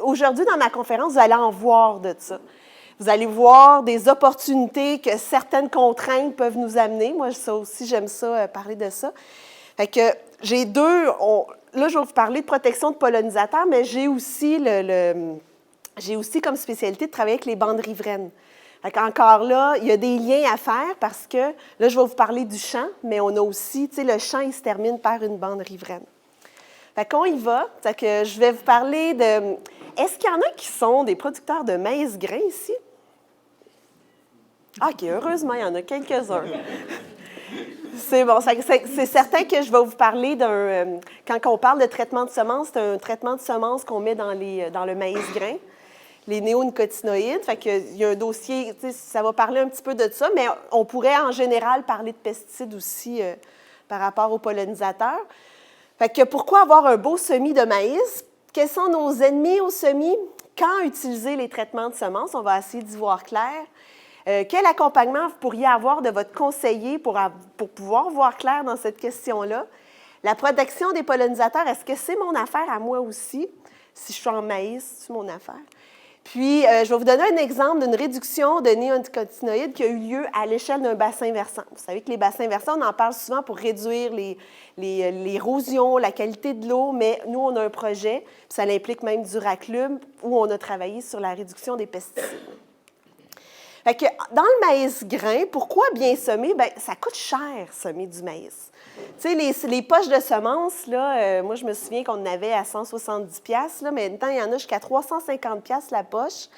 aujourd'hui, dans ma conférence, vous allez en voir de ça. Vous allez voir des opportunités que certaines contraintes peuvent nous amener. Moi, ça aussi, j'aime ça, parler de ça. Fait que j'ai là, je vais vous parler de protection de pollinisateurs, mais j'ai aussi j'ai aussi comme spécialité de travailler avec les bandes riveraines. Encore là, il y a des liens à faire parce que, là, je vais vous parler du champ, mais on a aussi, tu sais, le champ, il se termine par une bande riveraine. Fait qu'on y va. Fait que je vais vous parler de... Est-ce qu'il y en a qui sont des producteurs de maïs grain ici? Ah, OK, heureusement, il y en a quelques-uns. C'est bon. C'est certain que je vais vous parler d'un... quand on parle de traitement de semences, c'est un traitement de semences qu'on met dans le maïs grain, les néonicotinoïdes. Fait qu'il y a un dossier, tu sais, ça va parler un petit peu de ça, mais on pourrait en général parler de pesticides aussi par rapport aux pollinisateurs. Fait que pourquoi avoir un beau semis de maïs? Quels sont nos ennemis au semis? Quand utiliser les traitements de semences? On va essayer d'y voir clair. Quel accompagnement vous pourriez avoir de votre conseiller pour pouvoir voir clair dans cette question-là? La protection des pollinisateurs, est-ce que c'est mon affaire à moi aussi? Si je suis en maïs, c'est mon affaire? Puis, je vais vous donner un exemple d'une réduction de néonicotinoïdes qui a eu lieu à l'échelle d'un bassin versant. Vous savez que les bassins versants, on en parle souvent pour réduire l'érosion, la qualité de l'eau, mais nous, on a un projet, puis ça implique même du raclume, où on a travaillé sur la réduction des pesticides. Fait que dans le maïs grain, pourquoi bien semer? Bien, ça coûte cher, semer du maïs. Tu sais, les poches de semences, là, moi, je me souviens qu'on en avait à 170$, là, mais maintenant, il y en a jusqu'à 350$ la poche.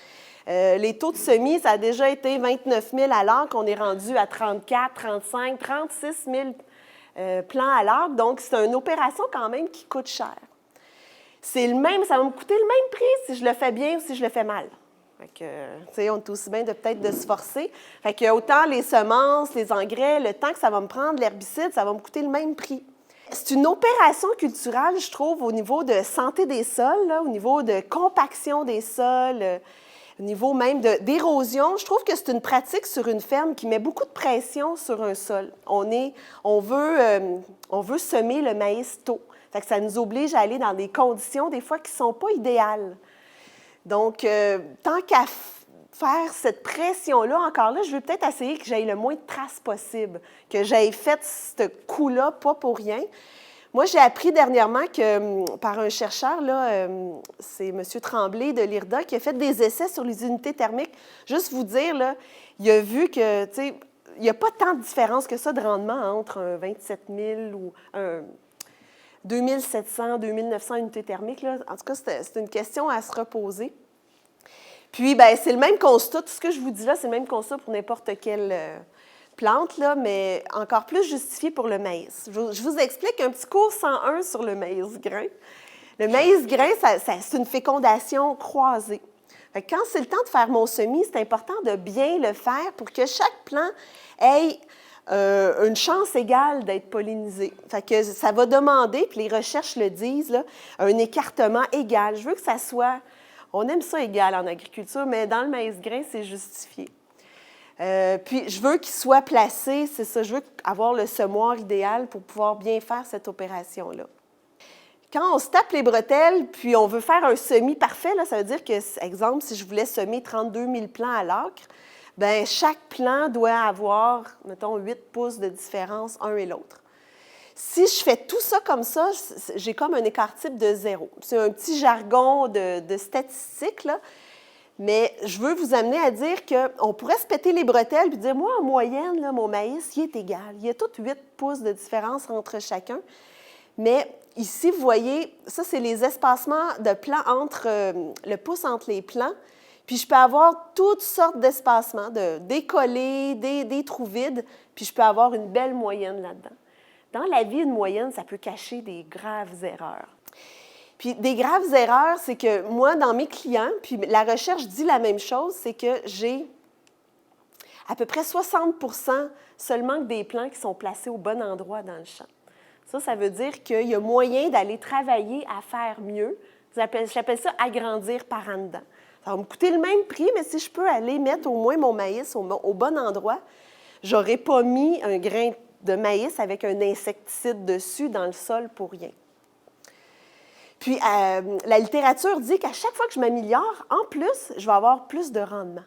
Les taux de semis, ça a déjà été 29 000 à l'acre, qu'on est rendu à 34, 35, 36 000 plants à l'acre. Donc, c'est une opération quand même qui coûte cher. Ça va me coûter le même prix si je le fais bien ou si je le fais mal. Fait que, tu sais, on est aussi bien peut-être de se forcer. Fait que autant les semences, les engrais, le temps que ça va me prendre, l'herbicide, ça va me coûter le même prix. C'est une opération culturelle, je trouve, au niveau de santé des sols, là, au niveau de compaction des sols, au niveau même d'érosion. Je trouve que c'est une pratique sur une ferme qui met beaucoup de pression sur un sol. On veut semer le maïs tôt. Fait que ça nous oblige à aller dans des conditions, des fois, qui ne sont pas idéales. Donc, tant qu'à faire cette pression-là, encore là, je veux peut-être essayer que j'aille le moins de traces possible, que j'aille fait ce coup-là, pas pour rien. Moi, j'ai appris dernièrement que, par un chercheur, là, c'est M. Tremblay de l'IRDA, qui a fait des essais sur les unités thermiques. Juste vous dire, là, il a vu que, tu sais, il n'y a pas tant de différence que ça de rendement entre un 27 000 ou un 2700, 2900 unités thermiques. Là. En tout cas, c'est une question à se reposer. Puis, bien, c'est le même constat. Tout ce que je vous dis là, c'est le même constat pour n'importe quelle plante, là, mais encore plus justifié pour le maïs. Je vous explique un petit cours 101 sur le maïs grain. Le maïs grain, c'est une fécondation croisée. Fait que quand c'est le temps de faire mon semis, c'est important de bien le faire pour que chaque plant ait une chance égale d'être pollinisé. Fait que ça va demander, puis les recherches le disent, là, un écartement égal. Je veux que ça soit... On aime ça égal en agriculture, mais dans le maïs grain, c'est justifié. Puis, je veux qu'il soit placé, c'est ça, je veux avoir le semoir idéal pour pouvoir bien faire cette opération-là. Quand on se tape les bretelles, puis on veut faire un semis parfait, là, ça veut dire que, exemple, si je voulais semer 32 000 plants à l'acre, bien, chaque plant doit avoir, mettons, 8 pouces de différence un et l'autre. Si je fais tout ça comme ça, j'ai comme un écart type de 0. C'est un petit jargon de statistique, là, mais je veux vous amener à dire qu'on pourrait se péter les bretelles et dire, moi, en moyenne, là, mon maïs, il est égal. Il y a tout 8 pouces de différence entre chacun. Mais ici, vous voyez, ça, c'est les espacements de plants le pouce entre les plants. Puis je peux avoir toutes sortes d'espacements, des décollés, des trous vides, puis je peux avoir une belle moyenne là-dedans. Dans la vie, une moyenne, ça peut cacher des graves erreurs. Puis des graves erreurs, c'est que moi, dans mes clients, puis la recherche dit la même chose, c'est que j'ai à peu près 60% seulement des plants qui sont placés au bon endroit dans le champ. Ça veut dire qu'il y a moyen d'aller travailler à faire mieux. J'appelle ça agrandir par en dedans. Ça va me coûter le même prix, mais si je peux aller mettre au moins mon maïs au bon endroit, je n'aurais pas mis un grain de maïs avec un insecticide dessus dans le sol pour rien. Puis, la littérature dit qu'à chaque fois que je m'améliore, en plus, je vais avoir plus de rendement.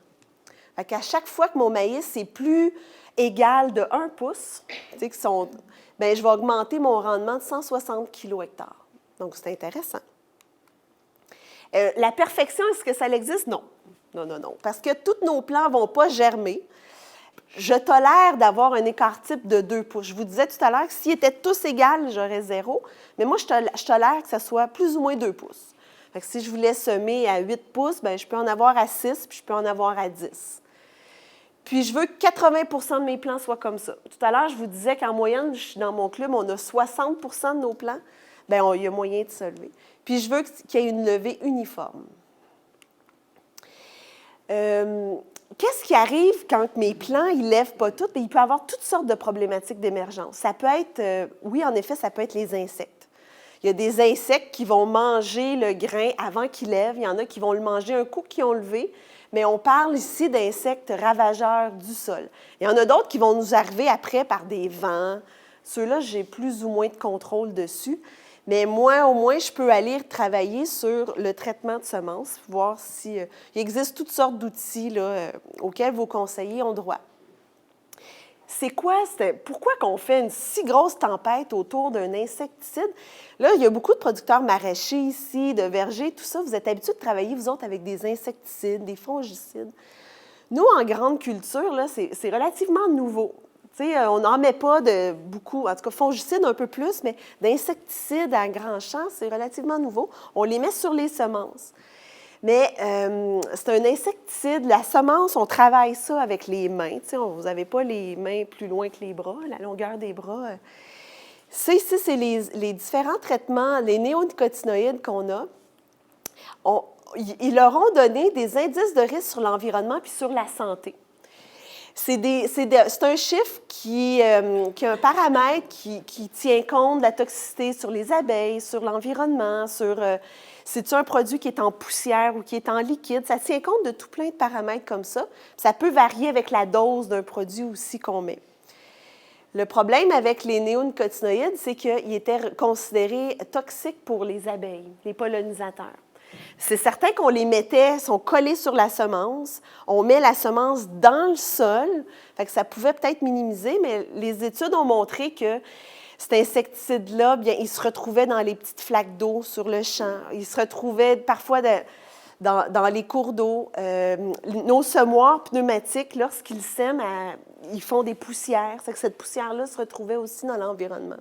Fait qu'à chaque fois que mon maïs est plus égal de 1 pouce, bien, je vais augmenter mon rendement de 160 kilo/hectare. Donc, c'est intéressant. La perfection, est-ce que ça existe? Non. Non, non, non. Parce que tous nos plants ne vont pas germer. Je tolère d'avoir un écart type de 2 pouces. Je vous disais tout à l'heure que s'ils étaient tous égaux, j'aurais 0. Mais moi, je tolère que ça soit plus ou moins 2 pouces. Fait que si je voulais semer à 8 pouces, bien, je peux en avoir à 6, puis je peux en avoir à 10. Puis, je veux que 80 de mes plants soient comme ça. Tout à l'heure, je vous disais qu'en moyenne, dans mon club, on a 60 de nos plants. Bien, il y a moyen de se lever. Puis, je veux qu'il y ait une levée uniforme. Qu'est-ce qui arrive quand mes plants, ils ne lèvent pas tout? Il peut y avoir toutes sortes de problématiques d'émergence. Ça peut être, oui, en effet, ça peut être les insectes. Il y a des insectes qui vont manger le grain avant qu'il lève. Il y en a qui vont le manger un coup qu'ils ont levé. Mais on parle ici d'insectes ravageurs du sol. Il y en a d'autres qui vont nous arriver après par des vents. Ceux-là, j'ai plus ou moins de contrôle dessus. Mais moi, au moins, je peux aller travailler sur le traitement de semences, voir s'il il existe toutes sortes d'outils là, auxquels vos conseillers ont droit. Pourquoi qu'on fait une si grosse tempête autour d'un insecticide? Là, il y a beaucoup de producteurs maraîchers ici, de vergers, tout ça. Vous êtes habitués de travailler, vous autres, avec des insecticides, des fongicides. Nous, en grande culture, là, c'est relativement nouveau. On n'en met pas de beaucoup, en tout cas fongicides un peu plus, mais d'insecticides à grand champ, c'est relativement nouveau. On les met sur les semences. Mais c'est un insecticide. La semence, on travaille ça avec les mains. Vous n'avez pas les mains plus loin que les bras, la longueur des bras. Ça, ici, c'est les différents traitements, les néonicotinoïdes qu'on a. Ils leur ont donné des indices de risque sur l'environnement puis sur la santé. C'est un chiffre qui a un paramètre qui tient compte de la toxicité sur les abeilles, sur l'environnement, c'est-tu un produit qui est en poussière ou qui est en liquide. Ça tient compte de tout plein de paramètres comme ça. Ça peut varier avec la dose d'un produit aussi qu'on met. Le problème avec les néonicotinoïdes, c'est qu'ils étaient considérés toxiques pour les abeilles, les pollinisateurs. C'est certain qu'on les mettait, sont collés sur la semence, on met la semence dans le sol, fait que ça pouvait peut-être minimiser, mais les études ont montré que cet insecticide-là, bien, il se retrouvait dans les petites flaques d'eau sur le champ, il se retrouvait parfois dans les cours d'eau. Nos semoirs pneumatiques, lorsqu'ils sèment, ils font des poussières, c'est que cette poussière-là se retrouvait aussi dans l'environnement.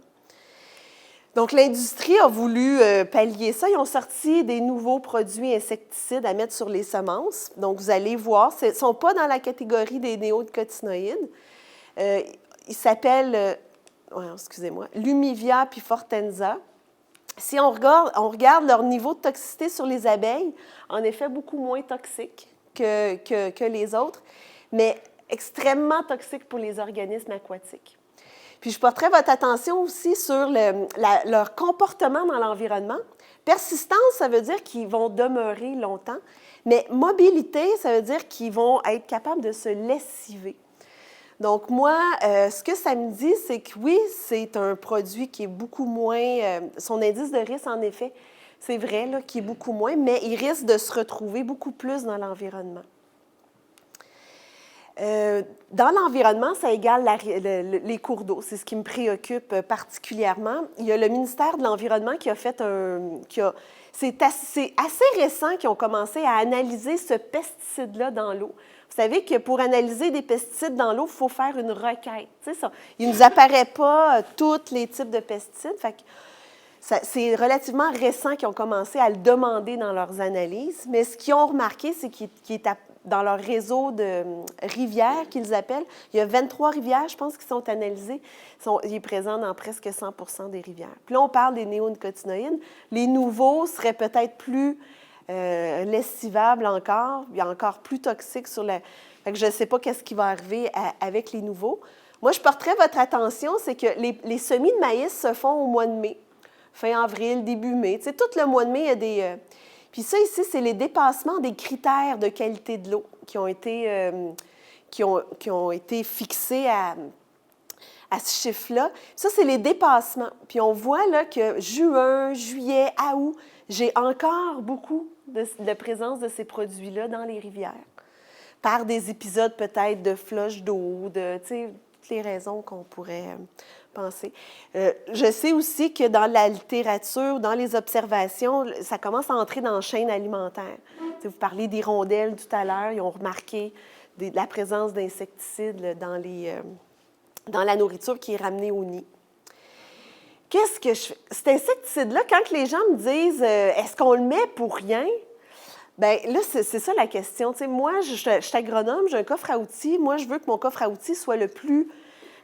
Donc, l'industrie a voulu pallier ça. Ils ont sorti des nouveaux produits insecticides à mettre sur les semences. Donc, vous allez voir, ils ne sont pas dans la catégorie des néonicotinoïdes. Ils s'appellent, Lumivia puis Fortenza. Si on regarde leur niveau de toxicité sur les abeilles, en effet, beaucoup moins toxique que les autres, mais extrêmement toxique pour les organismes aquatiques. Puis, je porterai votre attention aussi sur leur comportement dans l'environnement. Persistance, ça veut dire qu'ils vont demeurer longtemps, mais mobilité, ça veut dire qu'ils vont être capables de se lessiver. Donc, moi, ce que ça me dit, c'est que oui, c'est un produit qui est beaucoup moins... son indice de risque, en effet, c'est vrai, là, qui est beaucoup moins, mais il risque de se retrouver beaucoup plus dans l'environnement. Dans l'environnement, ça égale les cours d'eau. C'est ce qui me préoccupe particulièrement. Il y a le ministère de l'Environnement qui a fait c'est assez récent qu'ils ont commencé à analyser ce pesticide-là dans l'eau. Vous savez que pour analyser des pesticides dans l'eau, il faut faire une requête. Il ne nous apparaît pas tous les types de pesticides. Fait que c'est relativement récent qu'ils ont commencé à le demander dans leurs analyses. Mais ce qu'ils ont remarqué, c'est qu'il est dans leur réseau de rivières qu'ils appellent. Il y a 23 rivières, je pense, qui sont analysées. Il est présent dans presque 100 des rivières. Puis là, on parle des néonicotinoïdes. Les nouveaux seraient peut-être plus lessivables encore, encore plus toxiques sur la... Fait que je ne sais pas qu'est-ce qui va arriver avec les nouveaux. Moi, je porterai votre attention, c'est que les semis de maïs se font au mois de mai, fin avril, début mai. Tu sais, tout le mois de mai, il y a des... Puis ça, ici, c'est les dépassements des critères de qualité de l'eau qui ont été fixés à ce chiffre-là. Ça, c'est les dépassements. Puis on voit là que juin, juillet, août, j'ai encore beaucoup de présence de ces produits-là dans les rivières, par des épisodes peut-être de floche d'eau, de, tu sais, toutes les raisons qu'on pourrait penser. Je sais aussi que dans la littérature, dans les observations, ça commence à entrer dans la chaîne alimentaire. Tu sais, vous parlez d'hirondelles tout à l'heure, ils ont remarqué la présence d'insecticides là, dans la nourriture qui est ramenée au nid. Qu'est-ce que je fais? Cet insecticide-là, quand les gens me disent est-ce qu'on le met pour rien? Bien, là, c'est ça la question. Tu sais, moi, je suis agronome, j'ai un coffre à outils. Moi, je veux que mon coffre à outils soit que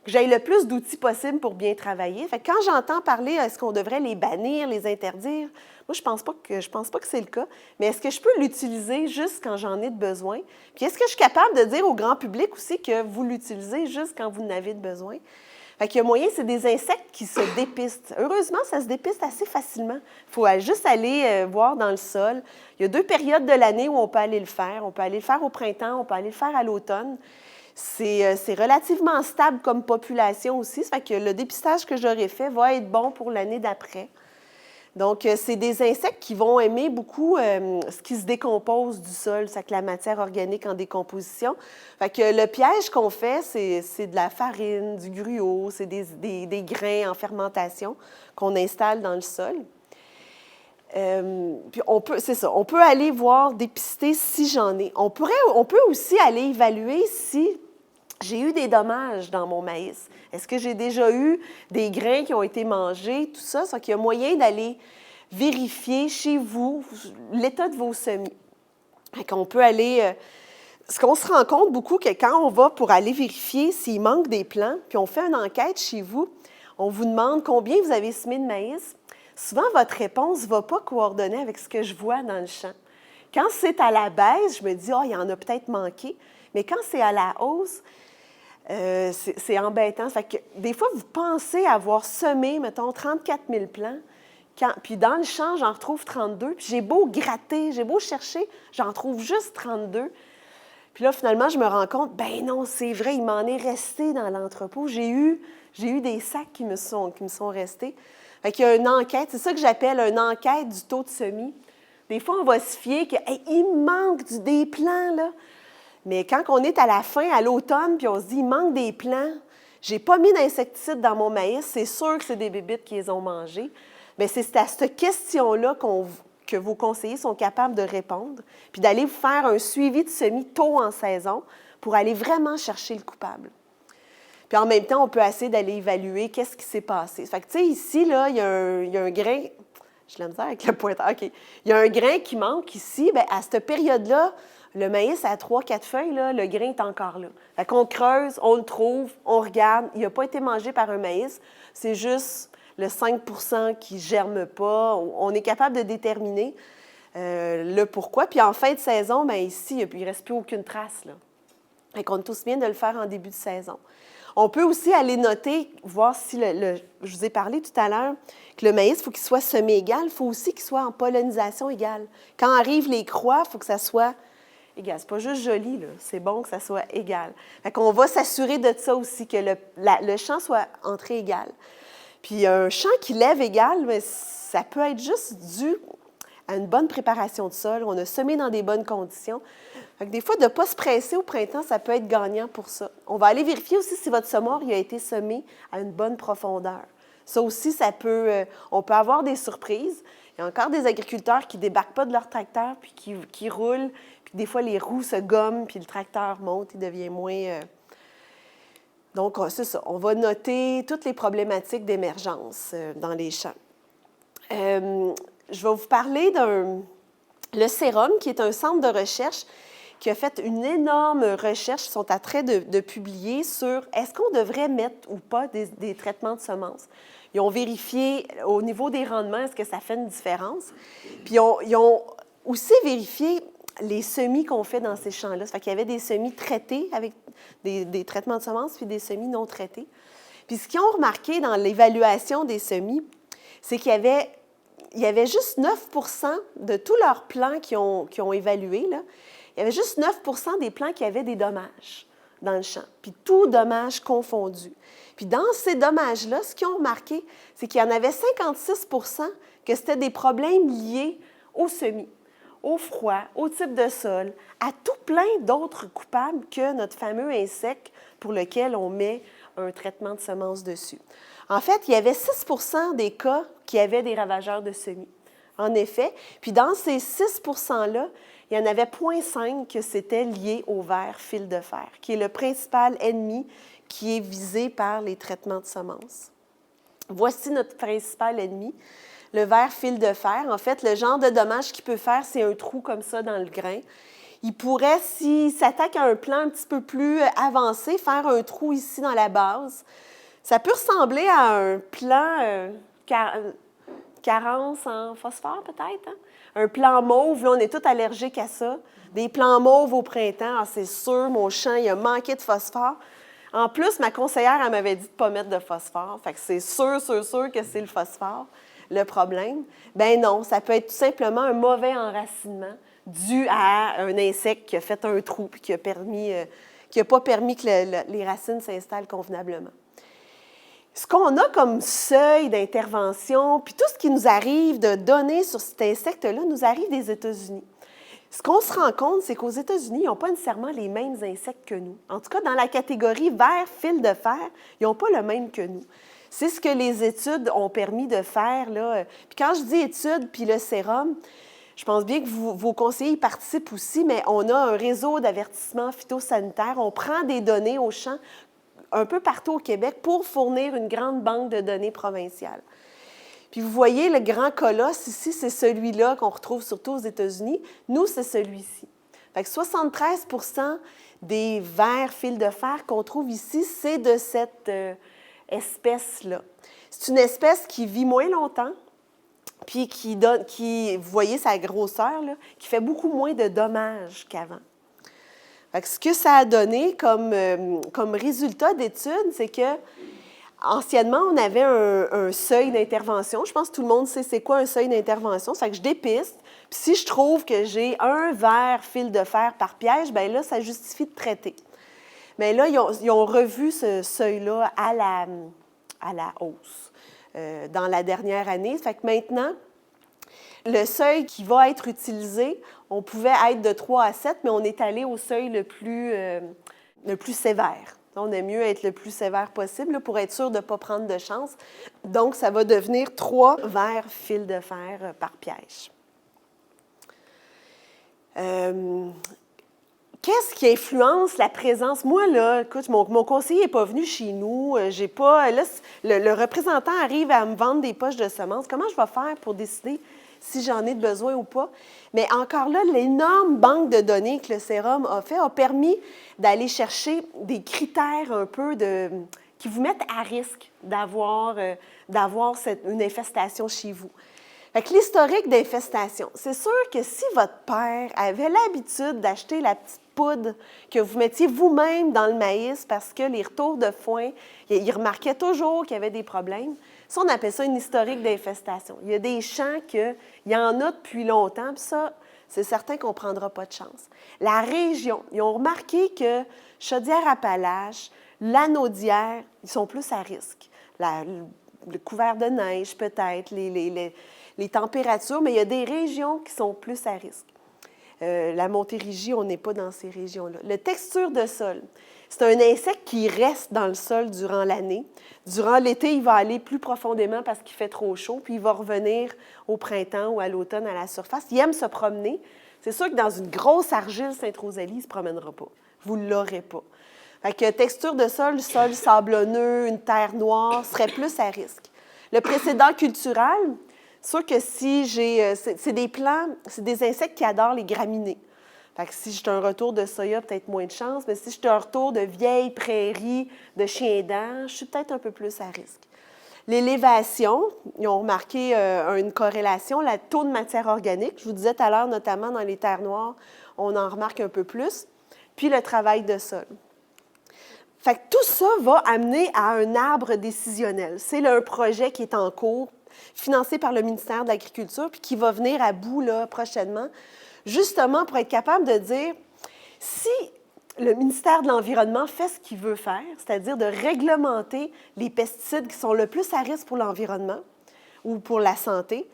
j'aie le plus d'outils possible pour bien travailler. Fait que quand j'entends parler, est-ce qu'on devrait les bannir, les interdire? Moi, je pense pas que c'est le cas. Mais est-ce que je peux l'utiliser juste quand j'en ai de besoin? Puis est-ce que je suis capable de dire au grand public aussi que vous l'utilisez juste quand vous en avez de besoin? Fait qu'il y a moyen, c'est des insectes qui se dépistent. Heureusement, ça se dépiste assez facilement. Il faut juste aller voir dans le sol. Il y a 2 périodes de l'année où on peut aller le faire. On peut aller le faire au printemps, on peut aller le faire à l'automne. C'est relativement stable comme population aussi. Ça fait que le dépistage que j'aurais fait va être bon pour l'année d'après. Donc, c'est des insectes qui vont aimer beaucoup ce qui se décompose du sol, c'est la matière organique en décomposition. Fait que le piège qu'on fait, c'est de la farine, du gruau, c'est des grains en fermentation qu'on installe dans le sol. Puis on peut aller voir, dépister si j'en ai. On peut aussi aller évaluer si j'ai eu des dommages dans mon maïs. Est-ce que j'ai déjà eu des grains qui ont été mangés, tout ça? C'est qu'il y a moyen d'aller vérifier chez vous l'état de vos semis. On peut aller... ce qu'on se rend compte beaucoup, que quand on va pour aller vérifier s'il manque des plants, puis on fait une enquête chez vous, on vous demande combien vous avez semé de maïs. Souvent, votre réponse ne va pas coordonner avec ce que je vois dans le champ. Quand c'est à la baisse, je me dis, il y en a peut-être manqué. Mais quand c'est à la hausse, c'est embêtant. Ça fait que, des fois, vous pensez avoir semé, mettons, 34 000 plants, puis dans le champ, j'en retrouve 32, puis j'ai beau gratter, j'ai beau chercher, j'en trouve juste 32. Puis là, finalement, je me rends compte, ben non, c'est vrai, il m'en est resté dans l'entrepôt. J'ai eu des sacs qui me sont restés. Fait qu'il y a une enquête, c'est ça que j'appelle une enquête du taux de semis. Des fois, on va se fier qu'il manque des plants, là. Mais quand on est à la fin, à l'automne, puis on se dit, il manque des plants, j'ai pas mis d'insecticides dans mon maïs, c'est sûr que c'est des bébites qui les ont mangés. Bien, c'est à cette question-là que vos conseillers sont capables de répondre, puis d'aller vous faire un suivi de semis tôt en saison pour aller vraiment chercher le coupable. Puis en même temps, on peut essayer d'aller évaluer qu'est-ce qui s'est passé. Fait que, tu sais, ici, là, il y a un grain... J'ai la misère avec le pointeur. OK. Il y a un grain qui manque ici. Bien, à cette période-là, le maïs à 3-4 feuilles, là, le grain est encore là. Fait qu'on creuse, on le trouve, on regarde. Il n'a pas été mangé par un maïs. C'est juste le 5 % qui ne germe pas. On est capable de déterminer le pourquoi. Puis en fin de saison, bien, ici, il ne reste plus aucune trace, là. Fait qu'on est tous bien de le faire en début de saison. On peut aussi aller noter, voir si je vous ai parlé tout à l'heure, que le maïs, il faut qu'il soit semé égal, il faut aussi qu'il soit en pollinisation égale. Quand arrivent les croix, il faut que ça soit égal. C'est pas juste joli, là. C'est bon que ça soit égal. Fait qu'on va s'assurer de ça aussi, que le champ soit entré égal. Puis un champ qui lève égal, mais ça peut être juste dû à une bonne préparation de sol. On a semé dans des bonnes conditions. Fait que des fois, de ne pas se presser au printemps, ça peut être gagnant pour ça. On va aller vérifier aussi si votre semoir il a été semé à une bonne profondeur. Ça aussi, on peut avoir des surprises. Il y a encore des agriculteurs qui ne débarquent pas de leur tracteur, puis qui roulent, puis des fois, les roues se gomment, puis le tracteur monte, il devient moins... Donc, c'est ça. On va noter toutes les problématiques d'émergence dans les champs. Je vais vous parler le Sérum, qui est un centre de recherche qui a fait une énorme recherche, ils sont à train de publier sur est-ce qu'on devrait mettre ou pas des traitements de semences. Ils ont vérifié au niveau des rendements, est-ce que ça fait une différence. Puis ils ont aussi vérifié les semis qu'on fait dans ces champs-là. Ça fait qu'il y avait des semis traités avec des traitements de semences, puis des semis non traités. Puis ce qu'ils ont remarqué dans l'évaluation des semis, c'est qu'il y avait juste 9 % de tous leurs plants qui ont évalué, là, il y avait juste 9 % des plants qui avaient des dommages dans le champ, puis tout dommage confondu. Puis dans ces dommages-là, ce qu'ils ont remarqué, c'est qu'il y en avait 56 % que c'était des problèmes liés aux semis, au froid, au type de sol, à tout plein d'autres coupables que notre fameux insecte pour lequel on met un traitement de semences dessus. En fait, il y avait 6 des cas qui avaient des ravageurs de semis. En effet, puis dans ces 6 %-là, il y en avait 0,5 que c'était lié au ver fil de fer, qui est le principal ennemi qui est visé par les traitements de semences. Voici notre principal ennemi, le ver fil de fer. En fait, le genre de dommage qu'il peut faire, c'est un trou comme ça dans le grain. Il pourrait, s'il s'attaque à un plant un petit peu plus avancé, faire un trou ici dans la base. Ça peut ressembler à un plant carence en phosphore, peut-être. Hein? Un plant mauve, là, on est tous allergiques à ça. Des plants mauves au printemps, c'est sûr, mon champ, il a manqué de phosphore. En plus, ma conseillère, elle m'avait dit de ne pas mettre de phosphore. Fait que c'est sûr que c'est le phosphore, le problème. Ben non, ça peut être tout simplement un mauvais enracinement dû à un insecte qui a fait un trou et qui n'a pas permis que les racines s'installent convenablement. Ce qu'on a comme seuil d'intervention, puis tout ce qui nous arrive de données sur cet insecte-là, nous arrive des États-Unis. Ce qu'on se rend compte, c'est qu'aux États-Unis, ils n'ont pas nécessairement les mêmes insectes que nous. En tout cas, dans la catégorie ver, fil de fer, ils n'ont pas le même que nous. C'est ce que les études ont permis de faire, là. Puis quand je dis études, puis le sérum, je pense bien que vos conseillers y participent aussi, mais on a un réseau d'avertissement phytosanitaire. On prend des données au champ un peu partout au Québec pour fournir une grande banque de données provinciales. Puis vous voyez, le grand colosse ici, c'est celui-là qu'on retrouve surtout aux États-Unis. Nous, c'est celui-ci. Fait que 73 des vers fil de fer qu'on trouve ici, c'est de cette espèce-là. C'est une espèce qui vit moins longtemps, puis vous voyez sa grosseur, là, qui fait beaucoup moins de dommages qu'avant. Ce que ça a donné comme résultat d'études, c'est que anciennement, on avait un seuil d'intervention. Je pense que tout le monde sait c'est quoi un seuil d'intervention. Ça fait que je dépiste. Puis si je trouve que j'ai un ver fil de fer par piège, bien là, ça justifie de traiter. Mais là, ils ont revu ce seuil-là à la hausse dans la dernière année. Ça fait que maintenant, le seuil qui va être utilisé, on pouvait être de 3 à 7, mais on est allé au seuil le plus sévère. On aime mieux être le plus sévère possible là, pour être sûr de ne pas prendre de chance. Donc, ça va devenir 3 vers fil de fer par piège. Qu'est-ce qui influence la présence? Moi, là, écoute, mon conseiller n'est pas venu chez nous. J'ai pas. Là, le représentant arrive à me vendre des poches de semences. Comment je vais faire pour décider si j'en ai besoin ou pas? Mais encore là, l'énorme banque de données que le sérum a fait a permis d'aller chercher des critères un peu qui vous mettent à risque d'avoir une infestation chez vous. Fait que l'historique d'infestation, c'est sûr que si votre père avait l'habitude d'acheter la petite poudre que vous mettiez vous-même dans le maïs parce que les retours de foin, il remarquait toujours qu'il y avait des problèmes, ça, on appelle ça une historique d'infestation. Il y a des champs qu'il y en a depuis longtemps, puis ça, c'est certain qu'on ne prendra pas de chance. La région, ils ont remarqué que Chaudière-Appalaches, Lanaudière, ils sont plus à risque. Le couvert de neige, peut-être, les températures, mais il y a des régions qui sont plus à risque. La Montérégie, on n'est pas dans ces régions-là. La texture de sol, c'est un insecte qui reste dans le sol durant l'année. Durant l'été, il va aller plus profondément parce qu'il fait trop chaud, puis il va revenir au printemps ou à l'automne à la surface. Il aime se promener. C'est sûr que dans une grosse argile Sainte-Rosalie, il ne se promènera pas. Vous ne l'aurez pas. Fait que texture de sol sablonneux, une terre noire, serait plus à risque. Le précédent culturel, c'est sûr que si c'est des plants, c'est des insectes qui adorent les graminées. Fait que si j'ai un retour de soya, peut-être moins de chance, mais si j'ai un retour de vieilles prairies, de chiens-dents, je suis peut-être un peu plus à risque. L'élévation, ils ont remarqué une corrélation, le taux de matière organique. Je vous disais tout à l'heure, notamment dans les terres noires, on en remarque un peu plus. Puis le travail de sol. Fait que tout ça va amener à un arbre décisionnel. C'est un projet qui est en cours, financé par le ministère de l'Agriculture, puis qui va venir à bout là, prochainement, justement pour être capable de dire si le ministère de l'Environnement fait ce qu'il veut faire, c'est-à-dire de réglementer les pesticides qui sont le plus à risque pour l'environnement ou pour la santé,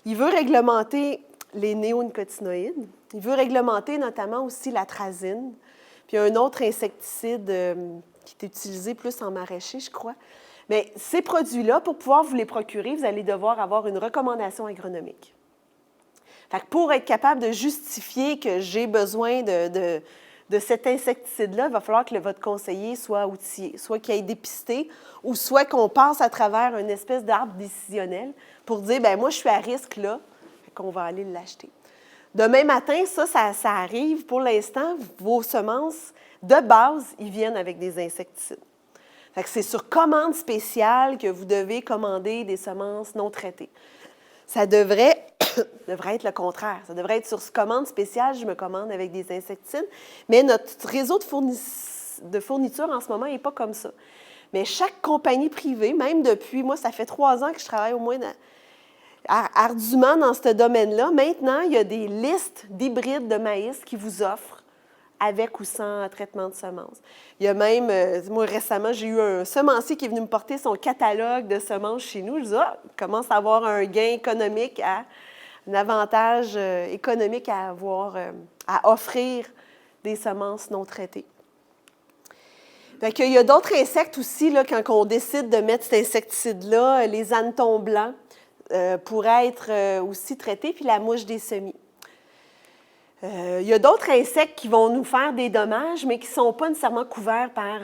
Il veut réglementer les néonicotinoïdes. Il veut réglementer notamment aussi l'atrazine. Puis il y a un autre insecticide qui est utilisé plus en maraîcher, je crois. Mais ces produits-là, pour pouvoir vous les procurer, vous allez devoir avoir une recommandation agronomique. Fait que pour être capable de justifier que j'ai besoin de cet insecticide-là, il va falloir que votre conseiller soit outillé, soit qu'il ait dépisté, ou soit qu'on passe à travers une espèce d'arbre décisionnel pour dire, bien, moi, je suis à risque là, qu'on va aller l'acheter. Demain matin, ça arrive. Pour l'instant, vos semences, de base, ils viennent avec des insecticides. Fait que c'est sur commande spéciale que vous devez commander des semences non traitées. Ça devrait être le contraire. Ça devrait être sur commande spéciale, je me commande avec des insecticides. Mais notre réseau de fourniture en ce moment n'est pas comme ça. Mais chaque compagnie privée, même depuis, moi, ça fait 3 ans que je travaille au moins ardument dans ce domaine-là. Maintenant, il y a des listes d'hybrides de maïs qui vous offrent avec ou sans traitement de semences. Il y a même, moi récemment, j'ai eu un semencier qui est venu me porter son catalogue de semences chez nous. Je dis, il commence à avoir un gain économique, un avantage économique à avoir, à offrir des semences non traitées. Fait qu'il y a d'autres insectes aussi, là, quand on décide de mettre cet insecticide-là, les hannetons blancs pourraient être aussi traités, puis la mouche des semis. Il y a d'autres insectes qui vont nous faire des dommages, mais qui ne sont pas nécessairement couverts par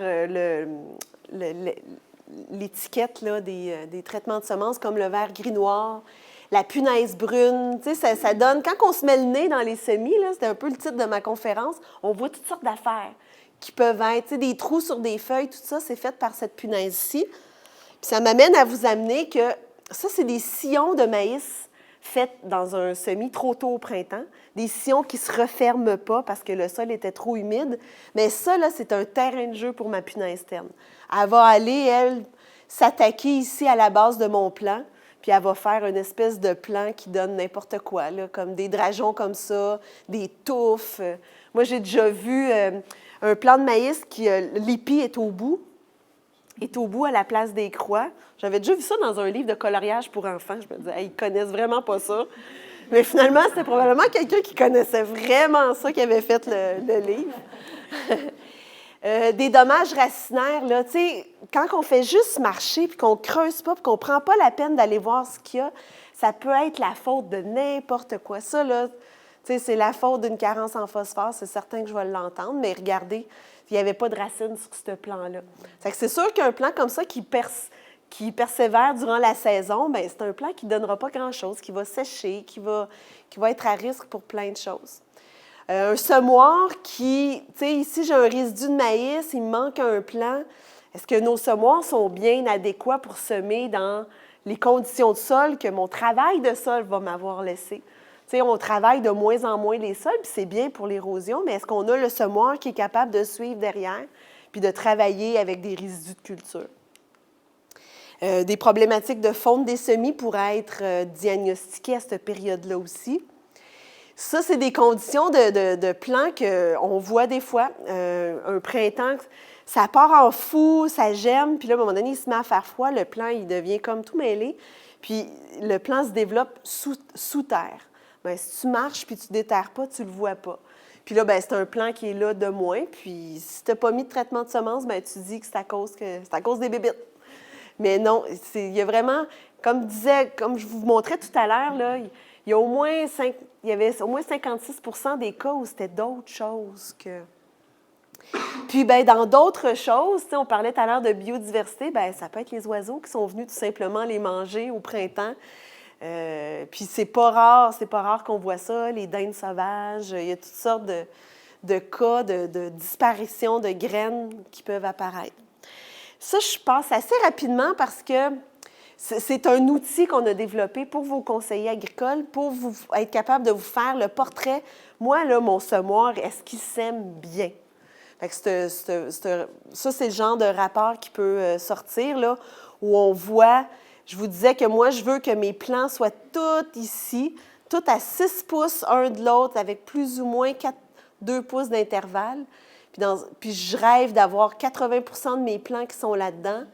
l'étiquette là, des traitements de semences, comme le ver gris-noir, la punaise brune. Tu sais, ça donne, quand on se met le nez dans les semis, c'était un peu le titre de ma conférence, on voit toutes sortes d'affaires qui peuvent être, tu sais, des trous sur des feuilles, tout ça, c'est fait par cette punaise-ci. Puis ça m'amène à vous amener que ça, c'est des sillons de maïs faits dans un semis trop tôt au printemps, des sillons qui ne se referment pas parce que le sol était trop humide. Mais ça, là, c'est un terrain de jeu pour ma punaise terne. Elle va aller, elle, s'attaquer ici à la base de mon plant, puis elle va faire une espèce de plant qui donne n'importe quoi, là, comme des drageons comme ça, des touffes. Moi, j'ai déjà vu un plant de maïs qui, l'épi est au bout à la place des croix. J'avais déjà vu ça dans un livre de coloriage pour enfants. Je me disais, hey, ils connaissent vraiment pas ça. Mais finalement, c'était probablement quelqu'un qui connaissait vraiment ça qui avait fait le livre. Des dommages racinaires, là, tu sais, quand on fait juste marcher puis qu'on ne creuse pas puis qu'on ne prend pas la peine d'aller voir ce qu'il y a, ça peut être la faute de n'importe quoi. Ça, là, tu sais, c'est la faute d'une carence en phosphore, c'est certain que je vais l'entendre, mais regardez, il n'y avait pas de racines sur ce plan-là. C'est sûr qu'un plan comme ça qui persévère durant la saison, bien, c'est un plan qui ne donnera pas grand-chose, qui va sécher, qui va être à risque pour plein de choses. Un semoir qui, tu sais, ici, j'ai un résidu de maïs, il me manque un plant. Est-ce que nos semoirs sont bien adéquats pour semer dans les conditions de sol que mon travail de sol va m'avoir laissé? Tu sais, on travaille de moins en moins les sols, puis c'est bien pour l'érosion, mais est-ce qu'on a le semoir qui est capable de suivre derrière puis de travailler avec des résidus de culture? Des problématiques de fonte des semis pourraient être diagnostiquées à cette période-là aussi. Ça, c'est des conditions de plants qu'on voit des fois. Un printemps, ça part en fou, ça germe, puis là, à un moment donné, il se met à faire froid, le plant, il devient comme tout mêlé, puis le plant se développe sous terre. Bien, si tu marches puis tu ne déterres pas, tu ne le vois pas. Puis là, bien, c'est un plant qui est là de moins, puis si tu n'as pas mis de traitement de semences, bien, tu dis que c'est à cause des bébites. Mais non, il y a vraiment, comme je vous montrais tout à l'heure, là, il y avait au moins 56 % des cas où c'était d'autres choses que... Puis, bien, dans d'autres choses, on parlait tout à l'heure de biodiversité, bien, ça peut être les oiseaux qui sont venus tout simplement les manger au printemps. Puis, c'est pas rare qu'on voit ça, les dindes sauvages, il y a toutes sortes de cas de disparition de graines qui peuvent apparaître. Ça, je passe assez rapidement parce que c'est un outil qu'on a développé pour vos conseillers agricoles, pour être capable de vous faire le portrait. Moi, là, mon semoir, est-ce qu'il sème bien? Fait que ça, c'est le genre de rapport qui peut sortir, là, où on voit, je vous disais que moi, je veux que mes plants soient tous ici, tous à 6 pouces un de l'autre, avec plus ou moins 2 pouces d'intervalle. Puis je rêve d'avoir 80 % de mes plants qui sont là-dedans.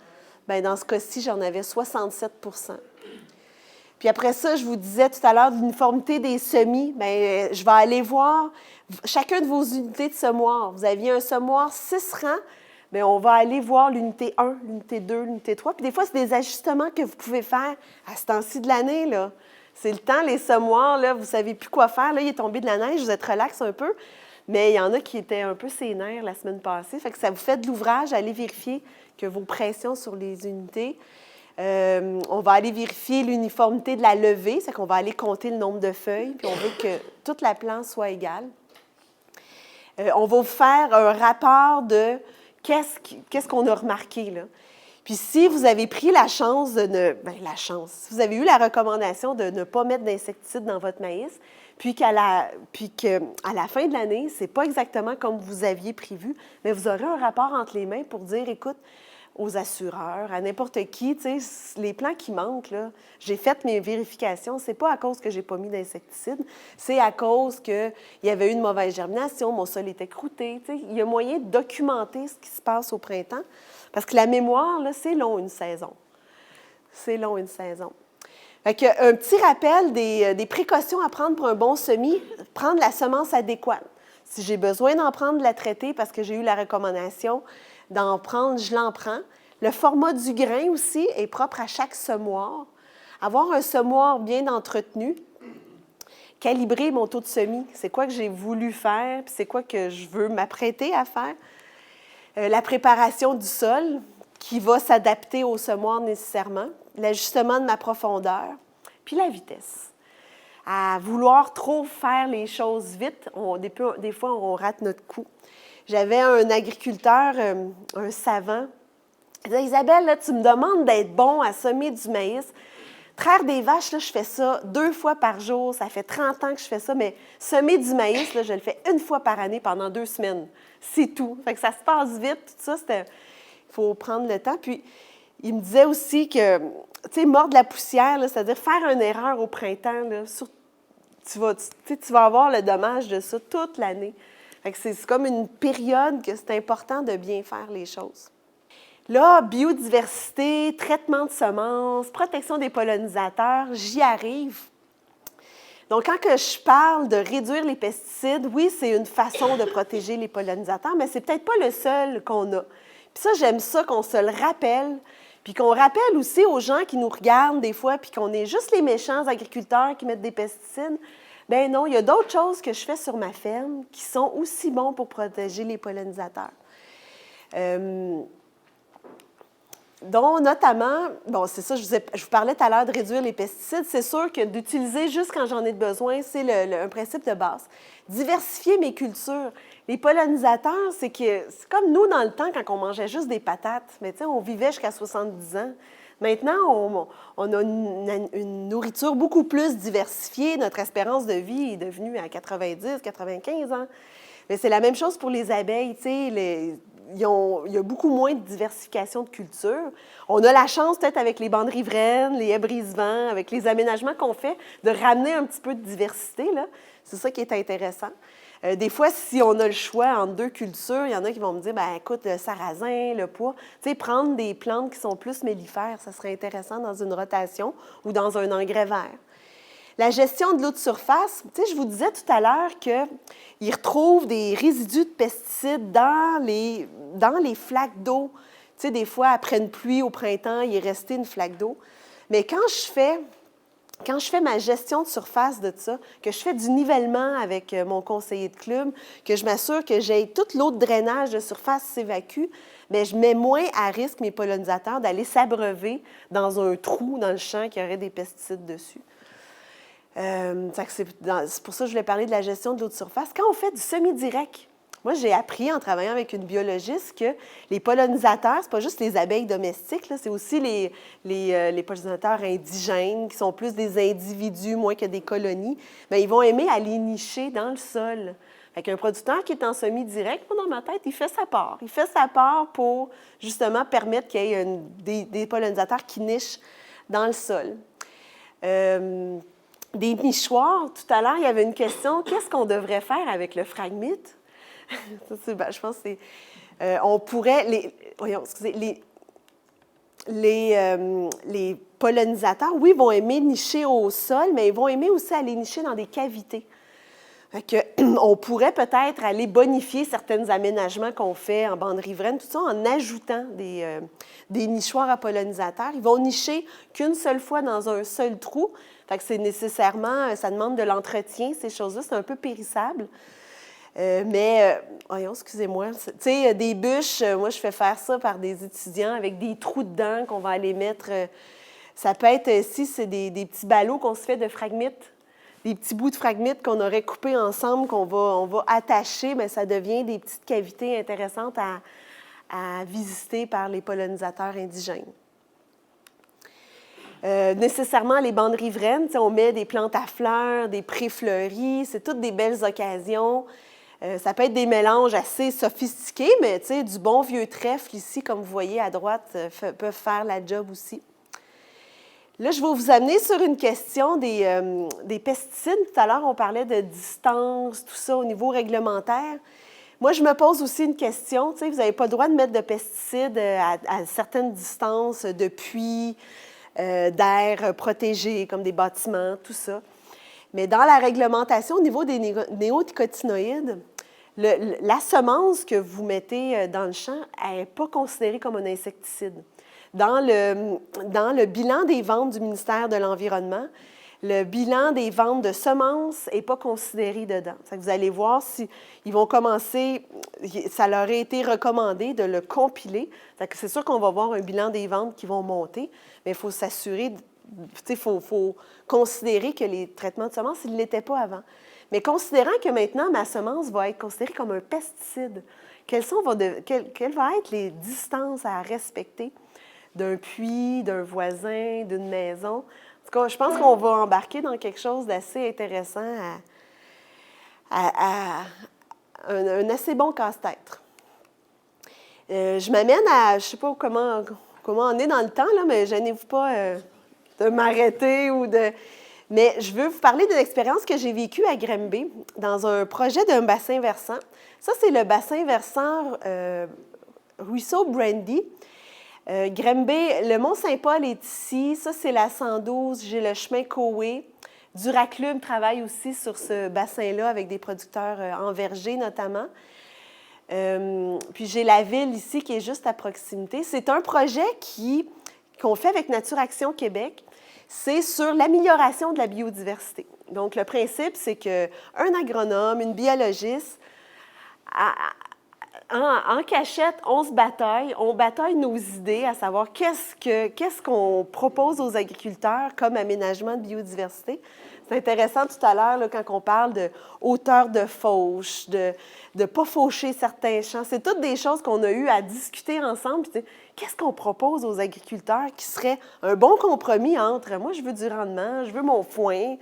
Bien, dans ce cas-ci, j'en avais 67 %. Puis après ça, je vous disais tout à l'heure de l'uniformité des semis. Bien, je vais aller voir chacun de vos unités de semoir. Vous aviez un semoir 6 rangs. Bien, on va aller voir l'unité 1, l'unité 2, l'unité 3. Puis des fois, c'est des ajustements que vous pouvez faire à ce temps-ci de l'année, là. C'est le temps, les semoirs, là, vous ne savez plus quoi faire. Là, il est tombé de la neige, vous êtes relax un peu. Mais il y en a qui étaient un peu sénères la semaine passée. Fait que ça vous fait de l'ouvrage, aller vérifier que vos pressions sur les unités. On va aller vérifier l'uniformité de la levée, c'est qu'on va aller compter le nombre de feuilles, puis on veut que toute la plante soit égale. On va vous faire un rapport de qu'est-ce qu'on a remarqué, là. Puis si vous avez pris la chance de ne... Bien, la chance. Si vous avez eu la recommandation de ne pas mettre d'insecticides dans votre maïs, puis qu'à la fin de l'année, ce n'est pas exactement comme vous aviez prévu, mais vous aurez un rapport entre les mains pour dire, écoute, aux assureurs, à n'importe qui, tu sais, les plants qui manquent, là, j'ai fait mes vérifications, c'est pas à cause que j'ai pas mis d'insecticides, c'est à cause qu'il y avait eu une mauvaise germination, mon sol était croûté, tu sais, il y a moyen de documenter ce qui se passe au printemps, parce que la mémoire, là, c'est long une saison. C'est long une saison. Fait que, un petit rappel des précautions à prendre pour un bon semis, prendre la semence adéquate. Si j'ai besoin d'en prendre, de la traiter parce que j'ai eu la recommandation d'en prendre, je l'en prends. Le format du grain aussi est propre à chaque semoir. Avoir un semoir bien entretenu, calibrer mon taux de semis, c'est quoi que j'ai voulu faire, puis c'est quoi que je veux m'apprêter à faire. La préparation du sol, qui va s'adapter au semoir nécessairement, l'ajustement de ma profondeur, puis la vitesse. À vouloir trop faire les choses vite, des fois, on rate notre coup. J'avais un agriculteur, un savant, il disait « Isabelle, là, tu me demandes d'être bon à semer du maïs. Traire des vaches, là, je fais ça 2 fois par jour. Ça fait 30 ans que je fais ça, mais semer du maïs, là, je le fais 1 fois par année pendant 2 semaines. C'est tout. » Fait que ça se passe vite, tout ça, il faut prendre le temps. Puis, il me disait aussi que, tu sais, mordre la poussière, là, c'est-à-dire faire une erreur au printemps, là, tu vas avoir le dommage de ça toute l'année. Fait que c'est comme une période que c'est important de bien faire les choses. Là, biodiversité, traitement de semences, protection des pollinisateurs, j'y arrive. Donc, quand que je parle de réduire les pesticides, oui, c'est une façon de protéger les pollinisateurs, mais c'est peut-être pas le seul qu'on a. Puis ça, j'aime ça qu'on se le rappelle, puis qu'on rappelle aussi aux gens qui nous regardent des fois, puis qu'on est juste les méchants agriculteurs qui mettent des pesticides. Bien non, il y a d'autres choses que je fais sur ma ferme qui sont aussi bons pour protéger les pollinisateurs. Dont notamment, bon, c'est ça, je vous parlais tout à l'heure de réduire les pesticides. C'est sûr que d'utiliser juste quand j'en ai besoin, c'est un principe de base. Diversifier mes cultures. Les pollinisateurs, c'est comme nous dans le temps quand on mangeait juste des patates. Mais tu sais, on vivait jusqu'à 70 ans. Maintenant, on a une nourriture beaucoup plus diversifiée. Notre espérance de vie est devenue à 90, 95 ans. Mais c'est la même chose pour les abeilles. Tu sais, il y a beaucoup moins de diversification de culture. On a la chance, peut-être avec les bandes riveraines, les haies brise-vent, avec les aménagements qu'on fait, de ramener un petit peu de diversité, là. C'est ça qui est intéressant. Des fois, si on a le choix entre 2 cultures, il y en a qui vont me dire, bien, écoute, le sarrasin, le pois, tu sais, prendre des plantes qui sont plus mellifères, ça serait intéressant dans une rotation ou dans un engrais vert. La gestion de l'eau de surface, tu sais, je vous disais tout à l'heure qu'ils retrouvent des résidus de pesticides dans les flaques d'eau. Tu sais, des fois, après une pluie au printemps, il est resté une flaque d'eau. Mais quand je fais ma gestion de surface de ça, que je fais du nivellement avec mon conseiller de club, que je m'assure que j'ai toute l'eau de drainage de surface s'évacue, bien, je mets moins à risque mes pollinisateurs d'aller s'abreuver dans un trou dans le champ qui aurait des pesticides dessus. C'est pour ça que je voulais parler de la gestion de l'eau de surface. Quand on fait du semi-direct, moi, j'ai appris en travaillant avec une biologiste que les pollinisateurs, ce n'est pas juste les abeilles domestiques, là, c'est aussi les pollinisateurs indigènes, qui sont plus des individus, moins que des colonies. Bien, ils vont aimer aller nicher dans le sol. Fait qu'un producteur qui est en semi-direct, moi, dans ma tête, il fait sa part. Il fait sa part pour, justement, permettre qu'il y ait des pollinisateurs qui nichent dans le sol. Des nichoirs, tout à l'heure, il y avait une question, qu'est-ce qu'on devrait faire avec le phragmite? Je pense que c'est... on pourrait... les pollinisateurs, oui, vont aimer nicher au sol, mais ils vont aimer aussi aller nicher dans des cavités. Fait que, on pourrait peut-être aller bonifier certains aménagements qu'on fait en bande riveraine, tout ça en ajoutant des nichoirs à pollinisateurs. Ils vont nicher qu'une seule fois dans un seul trou. Fait que c'est nécessairement, ça demande de l'entretien, ces choses-là, c'est un peu périssable. Voyons, excusez-moi, tu sais, des bûches, moi je fais faire ça par des étudiants avec des trous dedans qu'on va aller mettre. Ça peut être, ici, c'est des petits ballots qu'on se fait de phragmites. Des petits bouts de phragmites qu'on aurait coupés ensemble, on va attacher, mais ça devient des petites cavités intéressantes à visiter par les pollinisateurs indigènes. Nécessairement, les bandes riveraines, on met des plantes à fleurs, des prés fleuris, c'est toutes des belles occasions. Ça peut être des mélanges assez sophistiqués, mais du bon vieux trèfle ici, comme vous voyez à droite, peuvent faire la job aussi. Là, je vais vous amener sur une question des pesticides. Tout à l'heure, on parlait de distance, tout ça au niveau réglementaire. Moi, je me pose aussi une question. Vous n'avez pas le droit de mettre de pesticides à certaines distances de puits, d'air protégés, comme des bâtiments, tout ça. Mais dans la réglementation, au niveau des néonicotinoïdes, la semence que vous mettez dans le champ, elle n'est pas considérée comme un insecticide. Dans le bilan des ventes du ministère de l'Environnement, le bilan des ventes de semences n'est pas considéré dedans. Vous allez voir s'ils vont commencer, ça leur a été recommandé de le compiler. C'est sûr qu'on va voir un bilan des ventes qui vont monter, mais il faut s'assurer, il faut considérer que les traitements de semences, ils ne l'étaient pas avant. Mais considérant que maintenant, ma semence va être considérée comme un pesticide, quelles vont être les distances à respecter d'un puits, d'un voisin, d'une maison? En tout cas, je pense qu'on va embarquer dans quelque chose d'assez intéressant, un assez bon casse-tête. Je m'amène à, je ne sais pas comment on est dans le temps, là, mais gênez-vous pas de m'arrêter ou de... Mais je veux vous parler d'une expérience que j'ai vécue à Granby dans un projet d'un bassin versant. Ça, c'est le bassin versant Ruisseau Brandy. Granby, le Mont-Saint-Paul est ici. Ça, c'est la 112. J'ai le chemin Coway. Duraclub travaille aussi sur ce bassin-là avec des producteurs en verger notamment. Puis j'ai la ville ici qui est juste à proximité. C'est un projet qu'on fait avec Nature Action Québec. C'est sur l'amélioration de la biodiversité. Donc, le principe, c'est qu'un agronome, une biologiste, en cachette, on bataille nos idées, à savoir qu'est-ce qu'on propose aux agriculteurs comme aménagement de biodiversité. C'est intéressant tout à l'heure, là, quand on parle de hauteur de fauche, de ne pas faucher certains champs. C'est toutes des choses qu'on a eu à discuter ensemble. Qu'est-ce qu'on propose aux agriculteurs qui serait un bon compromis entre moi, je veux du rendement, je veux mon foin.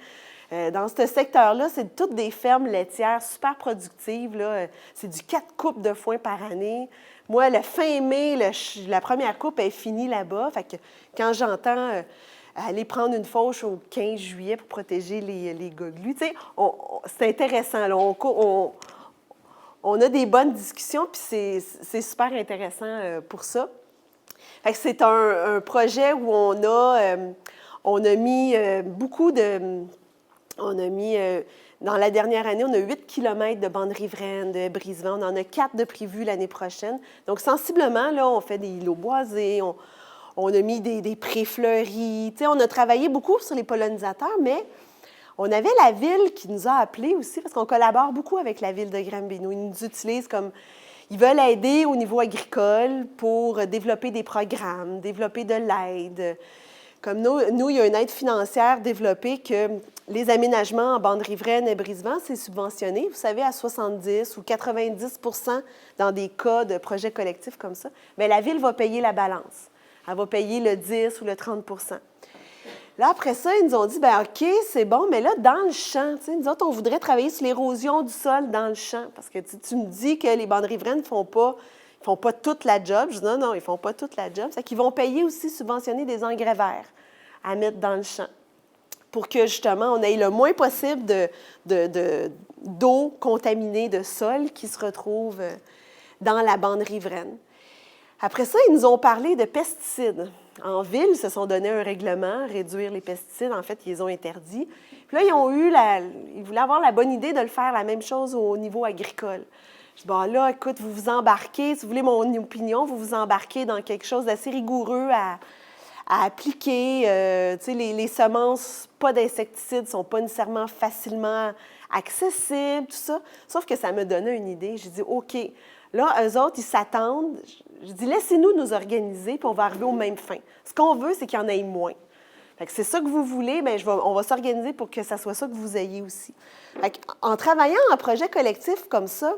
Dans ce secteur-là, c'est toutes des fermes laitières super productives. Là. C'est du 4 coupes de foin par année. Moi, le fin mai, la première coupe est finie là-bas. Fait que quand j'entends aller prendre une fauche au 15 juillet pour protéger les goglus, c'est intéressant. Là. On a des bonnes discussions, puis c'est super intéressant pour ça. Fait que c'est un projet où on a mis beaucoup de... dans la dernière année, on a 8 km de bandes riveraines, de brise-vent. On en a 4 de prévus l'année prochaine. Donc, sensiblement, là, on fait des îlots boisés, on a mis des prés fleuris. On a travaillé beaucoup sur les pollinisateurs, mais on avait la ville qui nous a appelés aussi, parce qu'on collabore beaucoup avec la ville de Granby. Ils nous utilisent comme... Ils veulent aider au niveau agricole pour développer des programmes, développer de l'aide. Comme nous, il y a une aide financière développée que les aménagements en bande riveraine et brise-vent, c'est subventionné, vous savez, à 70 ou 90 % dans des cas de projets collectifs comme ça. Bien, la ville va payer la balance. Elle va payer le 10 ou le 30 %. Là, après ça, ils nous ont dit, bien, OK, c'est bon, mais là, dans le champ, nous autres, on voudrait travailler sur l'érosion du sol dans le champ. Parce que tu me dis que les bandes riveraines ne font pas toute la job. Je dis, non, ils ne font pas toute la job. C'est qu'ils vont payer aussi, subventionner des engrais verts à mettre dans le champ pour que, justement, on ait le moins possible d'eau contaminée de sol qui se retrouve dans la bande riveraine. Après ça, ils nous ont parlé de pesticides. En ville, ils se sont donné un règlement, réduire les pesticides. En fait, ils les ont interdits. Puis là, ils voulaient avoir la bonne idée de le faire la même chose au niveau agricole. Je dis, bon, là, écoute, vous vous embarquez, si vous voulez mon opinion, vous vous embarquez dans quelque chose d'assez rigoureux à appliquer. Tu sais, les semences, pas d'insecticides, ne sont pas nécessairement facilement accessibles, tout ça. Sauf que ça me donnait une idée. J'ai dit, OK, là, eux autres, ils s'attendent. Je dis, laissez-nous nous organiser, puis on va arriver aux mêmes fins. Ce qu'on veut, c'est qu'il y en ait moins. Fait que c'est ça que vous voulez, bien, on va s'organiser pour que ça soit ça que vous ayez aussi. Fait en travaillant en projet collectif comme ça,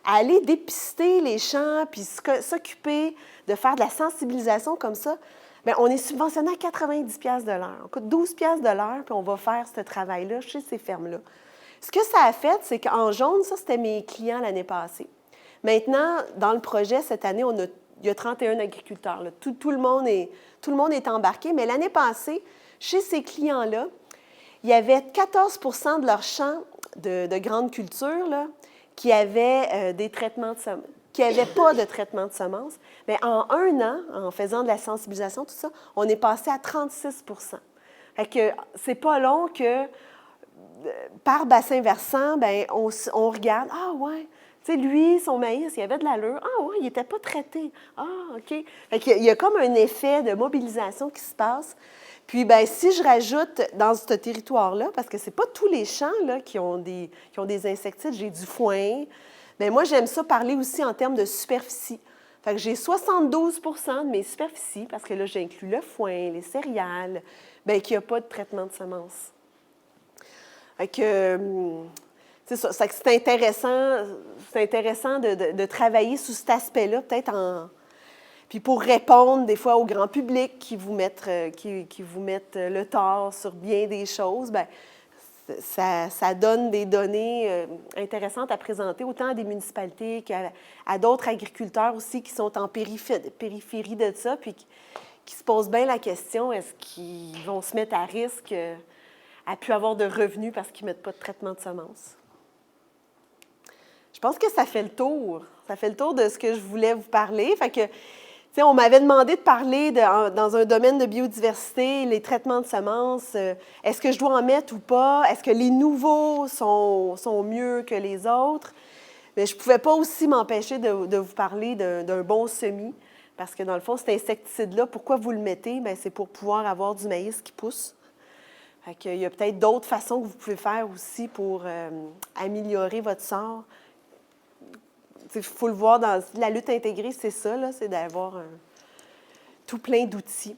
à aller dépister les champs, puis s'occuper de faire de la sensibilisation comme ça, bien, on est subventionné à 90$ de l'heure. On coûte 12$ de l'heure, puis on va faire ce travail-là chez ces fermes-là. Ce que ça a fait, c'est qu'en jaune, ça, c'était mes clients l'année passée. Maintenant, dans le projet, cette année, il y a 31 agriculteurs. Là. Tout le monde est embarqué, mais l'année passée, chez ces clients-là, il y avait 14% de leurs champs de grande culture là, qui avaient des traitements de semences, qui n'avaient pas de traitement de semences. Mais en un an, en faisant de la sensibilisation, tout ça, on est passé à 36%. Fait que c'est pas long que, par bassin versant, bien, on regarde, ah ouais, tu sais, lui, son maïs, il avait de l'allure. Ah oui, il n'était pas traité. Ah, OK. Fait qu'il y a comme un effet de mobilisation qui se passe. Puis, bien, si je rajoute dans ce territoire-là, parce que ce n'est pas tous les champs là, qui ont des insecticides, j'ai du foin, bien, moi, j'aime ça parler aussi en termes de superficie. Fait que j'ai 72% de mes superficies, parce que là, j'inclus le foin, les céréales, bien, qu'il n'y a pas de traitement de semences. Fait que... c'est intéressant de travailler sous cet aspect-là, peut-être Puis pour répondre des fois au grand public qui vous mettent le tort sur bien des choses, bien, ça donne des données intéressantes à présenter, autant à des municipalités qu'à d'autres agriculteurs aussi qui sont en périphérie de ça, puis qui se posent bien la question, est-ce qu'ils vont se mettre à risque à plus avoir de revenus parce qu'ils ne mettent pas de traitement de semences? Je pense que ça fait le tour. Ça fait le tour de ce que je voulais vous parler. Fait que, tu sais, on m'avait demandé de parler dans un domaine de biodiversité, les traitements de semences. Est-ce que je dois en mettre ou pas? Est-ce que les nouveaux sont mieux que les autres? Mais je ne pouvais pas aussi m'empêcher de vous parler d'un bon semis. Parce que, dans le fond, cet insecticide-là, pourquoi vous le mettez? Bien, c'est pour pouvoir avoir du maïs qui pousse. Fait qu'il y a peut-être d'autres façons que vous pouvez faire aussi pour améliorer votre sort. Il faut le voir dans la lutte intégrée, c'est ça, là, c'est d'avoir tout plein d'outils.